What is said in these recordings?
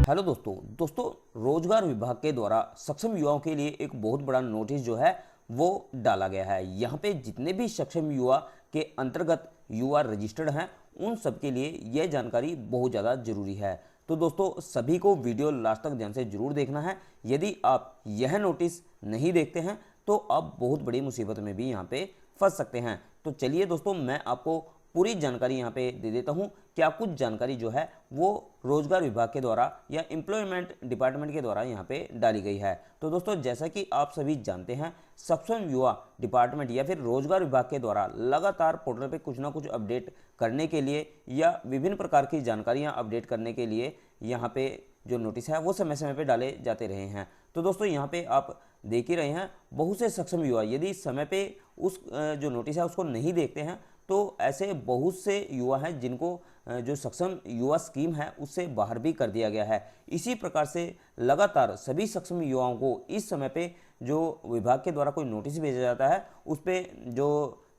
Hello दोस्तों रोजगार विभाग के द्वारा सक्षम युवाओं के लिए एक बहुत बड़ा नोटिस जो है वो डाला गया है। यहाँ पे जितने भी सक्षम युवा के अंतर्गत युवा रजिस्टर्ड हैं उन सब के लिए यह जानकारी बहुत ज़्यादा जरूरी है। तो दोस्तों सभी को वीडियो लास्ट तक ध्यान से जरूर देखना है। यदि आप यह नोटिस नहीं देखते हैं तो आप बहुत बड़ी मुसीबत में भी यहाँ पे फंस सकते हैं। तो चलिए दोस्तों मैं आपको पूरी जानकारी यहाँ पे दे देता हूँ। क्या कुछ जानकारी जो है वो रोजगार विभाग के द्वारा या एम्प्लॉयमेंट डिपार्टमेंट के द्वारा यहाँ पे डाली गई है। तो दोस्तों जैसा कि आप सभी जानते हैं सक्षम युवा डिपार्टमेंट या फिर रोजगार विभाग के द्वारा लगातार पोर्टल पे कुछ ना कुछ अपडेट करने के लिए या विभिन्न प्रकार की जानकारियाँ अपडेट करने के लिए यहाँ पे जो नोटिस है वो समय समय पे डाले जाते रहे हैं। तो दोस्तों यहाँ पे आप देख ही रहे हैं बहुत से सक्षम युवा यदि समय पे उस जो नोटिस है उसको नहीं देखते हैं तो ऐसे बहुत से युवा हैं जिनको जो सक्षम युवा स्कीम है उससे बाहर भी कर दिया गया है। इसी प्रकार से लगातार सभी सक्षम युवाओं को इस समय पे जो विभाग के द्वारा कोई नोटिस भेजा जाता है उस पर जो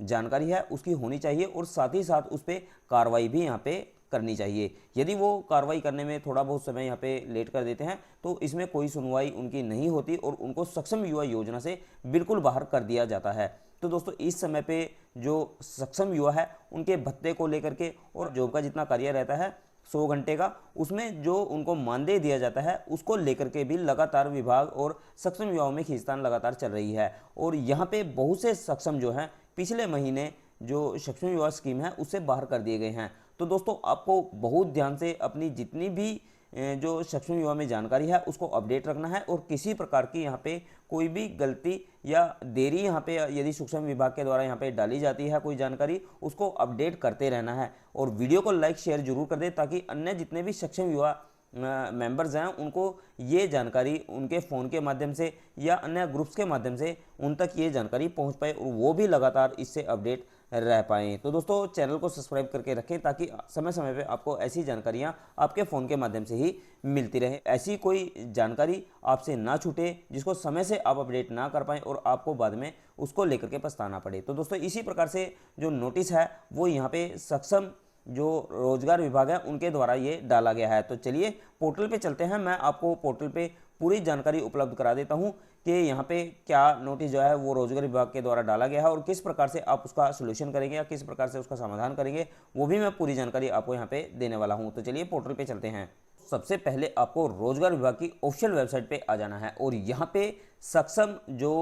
जानकारी है उसकी होनी चाहिए और साथ ही साथ उस पर कार्रवाई भी यहाँ पे करनी चाहिए। यदि वो कार्रवाई करने में थोड़ा बहुत समय यहाँ पे लेट कर देते हैं तो इसमें कोई सुनवाई उनकी नहीं होती और उनको सक्षम युवा योजना से बिल्कुल बाहर कर दिया जाता है। तो दोस्तों इस समय पे जो सक्षम युवा है उनके भत्ते को लेकर के और जॉब का जितना कार्य रहता है 100 घंटे का उसमें जो उनको मानदेय दिया जाता है उसको लेकर के भी लगातार विभाग और सक्षम युवाओं में खींचतान लगातार चल रही है। और यहाँ पे बहुत से सक्षम जो हैं पिछले महीने जो सक्षम युवा स्कीम है उससे बाहर कर दिए गए हैं। तो दोस्तों आपको बहुत ध्यान से अपनी जितनी भी जो सक्षम युवा में जानकारी है उसको अपडेट रखना है और किसी प्रकार की यहाँ पे कोई भी गलती या देरी यहाँ पे यदि सूक्ष्म विभाग के द्वारा यहाँ पे डाली जाती है कोई जानकारी उसको अपडेट करते रहना है। और वीडियो को लाइक शेयर जरूर कर दें ताकि अन्य जितने भी सक्षम युवा मेंबर्स हैं उनको ये जानकारी उनके फ़ोन के माध्यम से या अन्य ग्रुप्स के माध्यम से उन तक ये जानकारी पहुंच पाए और वो भी लगातार इससे अपडेट रह पाएँ। तो दोस्तों चैनल को सब्सक्राइब करके रखें ताकि समय समय पे आपको ऐसी जानकारियां आपके फ़ोन के माध्यम से ही मिलती रहे। ऐसी कोई जानकारी आपसे ना छूटे जिसको समय से आप अपडेट ना कर पाएँ और आपको बाद में उसको लेकर के पछताना पड़े। तो दोस्तों इसी प्रकार से जो नोटिस है वो यहाँ पे सक्षम जो रोजगार विभाग है उनके द्वारा ये डाला गया है। तो चलिए पोर्टल पे चलते हैं। मैं आपको पोर्टल पे पूरी जानकारी उपलब्ध करा देता हूं कि यहाँ पे क्या नोटिस जो है वो रोजगार विभाग के द्वारा डाला गया है और किस प्रकार से आप उसका सोल्यूशन करेंगे या किस प्रकार से उसका समाधान करेंगे वो भी मैं पूरी जानकारी आपको यहाँ पे देने वाला हूँ। तो चलिए पोर्टल पे चलते हैं। सबसे पहले आपको रोजगार विभाग की ऑफिशियल वेबसाइट पे आ जाना है और यहाँ पे सक्षम जो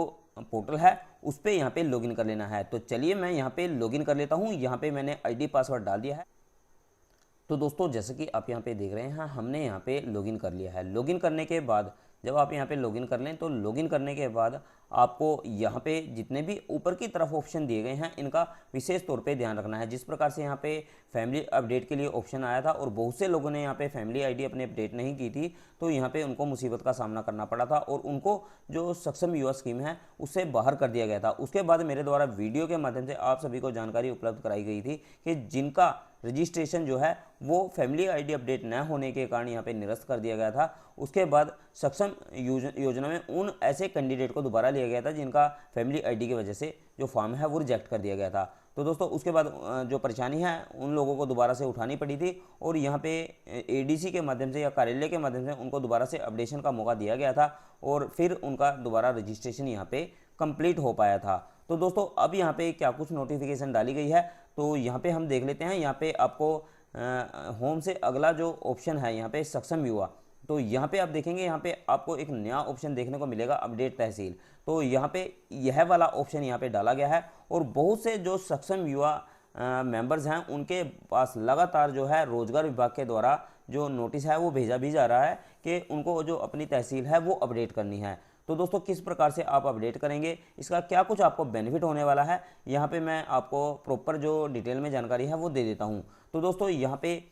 पोर्टल है उस पर यहाँ पे लॉगिन कर लेना है। तो चलिए मैं यहाँ पे लॉगिन कर लेता हूँ। यहाँ पे मैंने ID पासवर्ड डाल दिया है। तो दोस्तों जैसे कि आप यहाँ पे देख रहे हैं हमने यहाँ पे लॉगिन कर लिया है। लॉगिन करने के बाद जब आप यहाँ पे लॉगिन कर लें तो लॉगिन करने के बाद आपको यहाँ पे जितने भी ऊपर की तरफ ऑप्शन दिए गए हैं इनका विशेष तौर पे ध्यान रखना है। जिस प्रकार से यहाँ पे फैमिली अपडेट के लिए ऑप्शन आया था और बहुत से लोगों ने यहाँ पे फैमिली ID अपने अपडेट नहीं की थी तो यहाँ पे उनको मुसीबत का सामना करना पड़ा था और उनको जो सक्षम युवा स्कीम है उससे बाहर कर दिया गया था। उसके बाद मेरे द्वारा वीडियो के माध्यम से आप सभी को जानकारी उपलब्ध कराई गई थी कि जिनका रजिस्ट्रेशन जो है वो फैमिली ID अपडेट न होने के कारण यहाँ पे निरस्त कर दिया गया था। उसके बाद सक्षम योजना में उन ऐसे कैंडिडेट को दोबारा लिया गया था जिनका फैमिली ID की वजह से जो फॉर्म है वो रिजेक्ट कर दिया गया था। तो दोस्तों उसके बाद जो परेशानी है उन लोगों को दोबारा से उठानी पड़ी थी और यहाँ पे ADC के माध्यम से या कार्यालय के माध्यम से उनको दोबारा से अपडेशन का मौका दिया गया था और फिर उनका दोबारा रजिस्ट्रेशन यहाँ पे कंप्लीट हो पाया था। तो दोस्तों अब यहाँ पे क्या कुछ नोटिफिकेशन डाली गई है तो यहाँ पे हम देख लेते हैं। यहाँ पे आपको होम से अगला जो ऑप्शन है यहाँ पे सक्षम युवा, तो यहाँ पे आप देखेंगे यहाँ पे आपको एक नया ऑप्शन देखने को मिलेगा अपडेट तहसील। तो यहाँ पे यह वाला ऑप्शन यहाँ पे डाला गया है और बहुत से जो सक्षम युवा मेंबर्स हैं उनके पास लगातार जो है रोजगार विभाग के द्वारा जो नोटिस है वो भेजा भी जा रहा है कि उनको जो अपनी तहसील है वो अपडेट करनी है। तो दोस्तों किस प्रकार से आप अपडेट करेंगे, इसका क्या कुछ आपको बेनिफिट होने वाला है, यहाँ पे मैं आपको प्रॉपर जो डिटेल में जानकारी है वो दे देता हूँ। तो दोस्तों यहाँ पे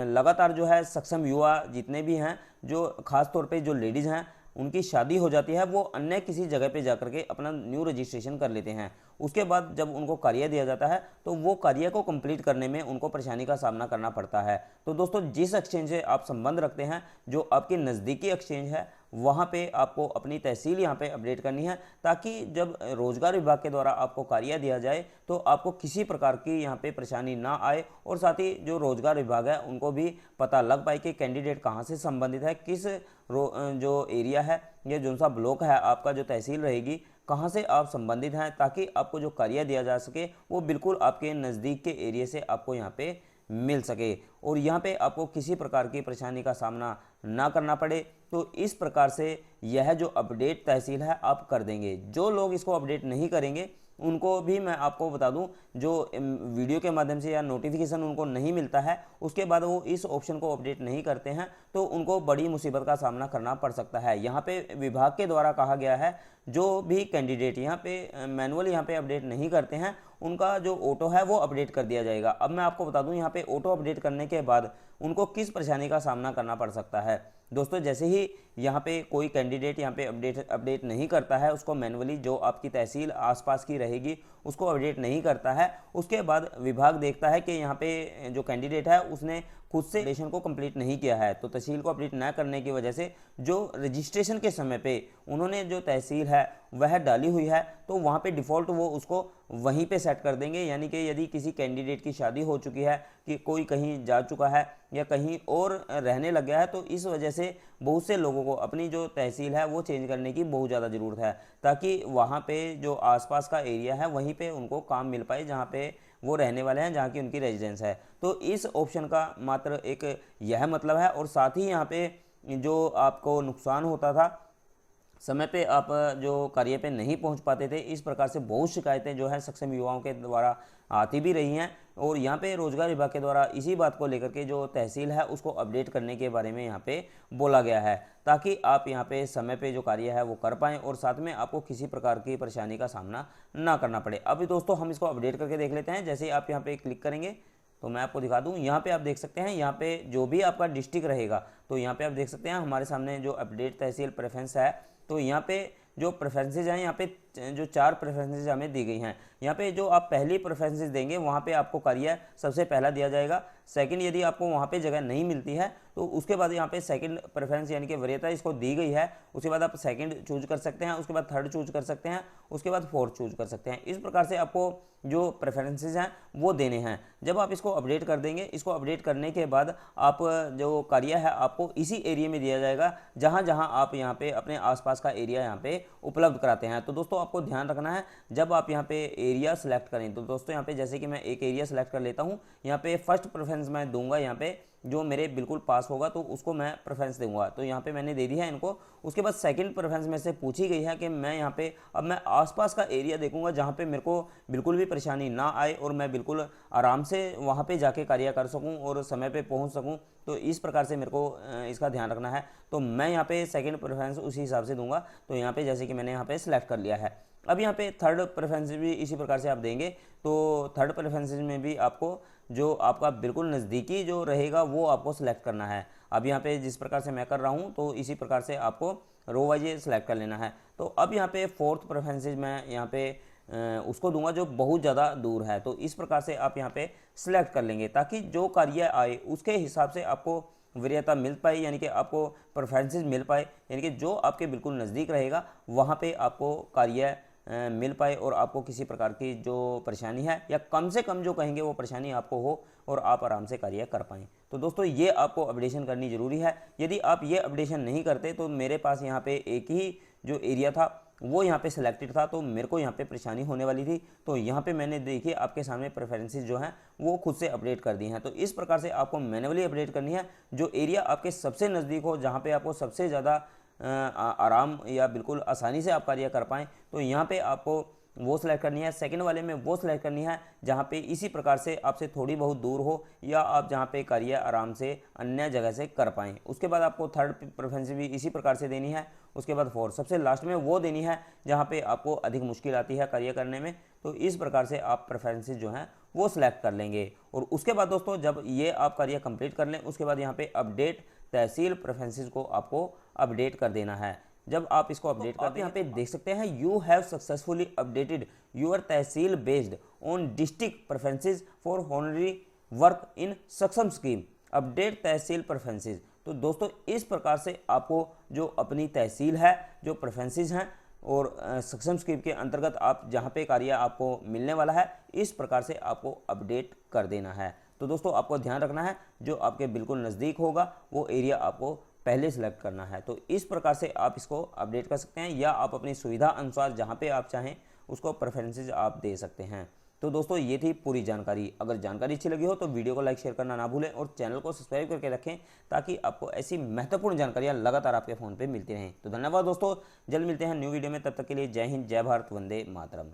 लगातार जो है सक्षम युवा जितने भी हैं जो खास तौर पे जो लेडीज़ हैं उनकी शादी हो जाती है वो अन्य किसी जगह पे जाकर के अपना न्यू रजिस्ट्रेशन कर लेते हैं। उसके बाद जब उनको कार्य दिया जाता है तो वो कार्य को कंप्लीट करने में उनको परेशानी का सामना करना पड़ता है। तो दोस्तों जिस एक्सचेंज से आप संबंध रखते हैं जो आपकी नज़दीकी एक्सचेंज है वहाँ पे आपको अपनी तहसील यहाँ पे अपडेट करनी है, ताकि जब रोजगार विभाग के द्वारा आपको कार्य दिया जाए तो आपको किसी प्रकार की यहाँ पे परेशानी ना आए, और साथ ही जो रोजगार विभाग है उनको भी पता लग पाए कि कैंडिडेट कहाँ से संबंधित है, किस जो एरिया है या जो सा ब्लॉक है आपका, जो तहसील रहेगी कहाँ से आप संबंधित हैं, ताकि आपको जो कार्य दिया जा सके वो बिल्कुल आपके नज़दीक के एरिया से आपको यहाँ पे मिल सके, और यहाँ पे आपको किसी प्रकार की परेशानी का सामना ना करना पड़े। तो इस प्रकार से यह जो अपडेट तहसील है आप कर देंगे। जो लोग इसको अपडेट नहीं करेंगे उनको भी मैं आपको बता दूं, जो वीडियो के माध्यम से या नोटिफिकेशन उनको नहीं मिलता है, उसके बाद वो इस ऑप्शन को अपडेट नहीं करते हैं तो उनको बड़ी मुसीबत का सामना करना पड़ सकता है। यहाँ पे विभाग के द्वारा कहा गया है जो भी कैंडिडेट यहाँ पे मैनुअल यहाँ पे अपडेट नहीं करते हैं उनका जो ऑटो है वो अपडेट कर दिया जाएगा। अब मैं आपको बता दूं यहाँ पे ऑटो अपडेट करने के बाद उनको किस परेशानी का सामना करना पड़ सकता है। दोस्तों, जैसे ही यहाँ पे कोई कैंडिडेट यहाँ पे अपडेट नहीं करता है, उसको मैनुअली जो आपकी तहसील आसपास की रहेगी उसको अपडेट नहीं करता है, उसके बाद विभाग देखता है कि यहाँ पे जो कैंडिडेट है उसने खुद से रजिस्ट्रेशन को कंप्लीट नहीं किया है, तो तहसील को अपडेट न करने की वजह से जो रजिस्ट्रेशन के समय पे उन्होंने जो तहसील है वह डाली हुई है तो वहाँ पे डिफ़ॉल्ट वो उसको वहीं पे सेट कर देंगे। यानी कि यदि किसी कैंडिडेट की शादी हो चुकी है, कि कोई कहीं जा चुका है या कहीं और रहने लग गया है, तो इस वजह से बहुत से लोगों को अपनी जो तहसील है वो चेंज करने की बहुत ज़्यादा ज़रूरत है, ताकि वहाँ पे जो आसपास का एरिया है वहीं पे उनको काम मिल पाए जहाँ पे वो रहने वाले हैं, जहाँ की उनकी रेजिडेंस है। तो इस ऑप्शन का मात्र एक यह मतलब है, और साथ ही यहाँ पे जो आपको नुकसान होता था, समय पे आप जो कार्य पे नहीं पहुंच पाते थे, इस प्रकार से बहुत शिकायतें जो है सक्षम युवाओं के द्वारा आती भी रही हैं, और यहाँ पे रोजगार विभाग के द्वारा इसी बात को लेकर के जो तहसील है उसको अपडेट करने के बारे में यहाँ पे बोला गया है, ताकि आप यहाँ पे समय पे जो कार्य है वो कर पाएँ और साथ में आपको किसी प्रकार की परेशानी का सामना ना करना पड़े। अभी दोस्तों हम इसको अपडेट करके देख लेते हैं। जैसे ही आप यहाँ पे क्लिक करेंगे तो मैं आपको दिखा दूं, यहाँ पे आप देख सकते हैं, यहाँ पे जो भी आपका डिस्ट्रिक्ट रहेगा तो यहाँ पे आप देख सकते हैं हमारे सामने जो अपडेट तहसील प्रेफरेंस है, तो यहाँ पे जो प्रेफरेंसेज हैं, यहाँ पे जो 4 प्रेफरेंसेज हमें दी गई हैं। यहाँ पे जो आप पहली प्रेफरेंसेज देंगे वहाँ पे आपको कार्य सबसे पहला दिया जाएगा। सेकंड, यदि आपको वहाँ पे जगह नहीं मिलती है तो उसके बाद यहाँ पे सेकंड प्रेफरेंस यानी कि वरीयता इसको दी गई है, उसके बाद आप सेकंड चूज कर सकते हैं, उसके बाद थर्ड चूज कर सकते हैं, उसके बाद फोर्थ चूज कर सकते हैं। इस प्रकार से आपको जो प्रेफरेंसेज हैं वो देने हैं। जब आप इसको अपडेट कर देंगे, इसको अपडेट करने के बाद आप जो कार्य है आपको इसी एरिया में दिया जाएगा जहाँ जहाँ आप यहाँ पे अपने आसपास का एरिया यहाँ पे उपलब्ध कराते हैं। तो दोस्तों आपको ध्यान रखना है जब आप यहाँ पे एरिया सेलेक्ट करें, तो दोस्तों यहाँ पे जैसे कि मैं एक एरिया सेलेक्ट कर लेता हूँ, यहाँ पे फर्स्ट प्रेफरेंस मैं दूंगा, यहाँ पे जो मेरे बिल्कुल पास होगा तो उसको मैं प्रेफरेंस दूंगा। तो यहाँ पे मैंने दे दी है इनको। उसके बाद सेकंड प्रेफरेंस में से पूछी गई है कि मैं यहाँ पे अब मैं आसपास का एरिया देखूंगा जहाँ पे मेरे को बिल्कुल भी परेशानी ना आए और मैं बिल्कुल आराम से वहाँ पे जाके कार्य कर सकूँ और समय पे पहुँच सकूँ। तो इस प्रकार से मेरे को इसका ध्यान रखना है। तो मैं यहाँ पे सेकंड प्रेफरेंस उसी हिसाब से दूंगा। तो यहाँ पे जैसे कि मैंने यहाँ पे सिलेक्ट कर लिया है। अब यहाँ पे थर्ड प्रेफरेंस भी इसी प्रकार से आप देंगे। तो थर्ड प्रेफरेंस में भी आपको जो आपका बिल्कुल नज़दीकी जो रहेगा वो आपको सिलेक्ट करना है। अब यहाँ पे जिस प्रकार से मैं कर रहा हूँ तो इसी प्रकार से आपको रो वाइज सिलेक्ट कर लेना है। तो अब यहाँ पे फोर्थ प्रेफरेंसेज मैं यहाँ पे उसको दूंगा जो बहुत ज़्यादा दूर है। तो इस प्रकार से आप यहाँ पे सिलेक्ट कर लेंगे ताकि जो कार्य आए उसके हिसाब से आपको वरीयता मिल पाए, यानी कि आपको प्रेफरेंसेज मिल पाए, यानी कि जो आपके बिल्कुल नज़दीक रहेगा वहाँ पे आपको कार्य मिल पाए और आपको किसी प्रकार की जो परेशानी है या कम से कम जो कहेंगे वो परेशानी आपको हो और आप आराम से कार्य कर पाएँ। तो दोस्तों ये आपको अपडेशन करनी ज़रूरी है। यदि आप ये अपडेशन नहीं करते तो मेरे पास यहाँ पे एक ही जो एरिया था वो यहाँ पे सिलेक्टेड था, तो मेरे को यहाँ पे परेशानी होने वाली थी। तो यहाँ पे मैंने देखिए आपके सामने प्रेफरेंसेस जो हैं वो खुद से अपडेट कर दी हैं। तो इस प्रकार से आपको मैनुअली अपडेट करनी है। जो एरिया आपके सबसे नज़दीक हो, जहाँ पे आपको सबसे ज़्यादा आराम या बिल्कुल आसानी से आप कार्य कर पाएँ, तो यहाँ पे आपको वो सिलेक्ट करनी है। सेकंड वाले में वो सिलेक्ट करनी है जहाँ पे इसी प्रकार से आपसे थोड़ी बहुत दूर हो या आप जहाँ पे कार्य आराम से अन्य जगह से कर पाएँ। उसके बाद आपको थर्ड प्रेफरेंस भी इसी प्रकार से देनी है। उसके बाद फोर्थ, सबसे लास्ट में वो देनी है जहाँ पे आपको अधिक मुश्किल आती है कार्य करने में। तो इस प्रकार से आप प्रेफरेंसेस जो हैं वो सिलेक्ट कर लेंगे। और उसके बाद दोस्तों जब ये आप कार्य कंप्लीट कर लें, उसके बाद यहाँ पे अपडेट तहसील प्रेफरेंसेस को आपको अपडेट कर देना है। जब आप इसको अपडेट करते हैं, यहाँ पे देख सकते हैं you have successfully updated your tehsil based on district preferences for honorary work in Saksham scheme. Update tehsil preferences. तो दोस्तों इस प्रकार से आपको जो अपनी तहसील है, जो प्रेफरेंसेस हैं और सक्षम स्कीम के अंतर्गत आप जहाँ पे कार्य आपको मिलने वाला है, इस प्रकार से आपको अपडेट कर देना है। तो दोस्तों आपको ध्यान रखना है, जो आपके बिल्कुल नज़दीक होगा वो एरिया आपको पहले सेलेक्ट करना है। तो इस प्रकार से आप इसको अपडेट कर सकते हैं, या आप अपनी सुविधा अनुसार जहाँ पे आप चाहें उसको प्रेफरेंसेस आप दे सकते हैं। तो दोस्तों ये थी पूरी जानकारी। अगर जानकारी अच्छी लगी हो तो वीडियो को लाइक शेयर करना ना भूलें और चैनल को सब्सक्राइब करके रखें, ताकि आपको ऐसी महत्वपूर्ण जानकारियाँ लगातार आपके फ़ोन पे मिलती रहें। तो धन्यवाद दोस्तों, जल्द मिलते हैं न्यू वीडियो में, तब तक के लिए जय हिंद, जय भारत, वंदे मातरम।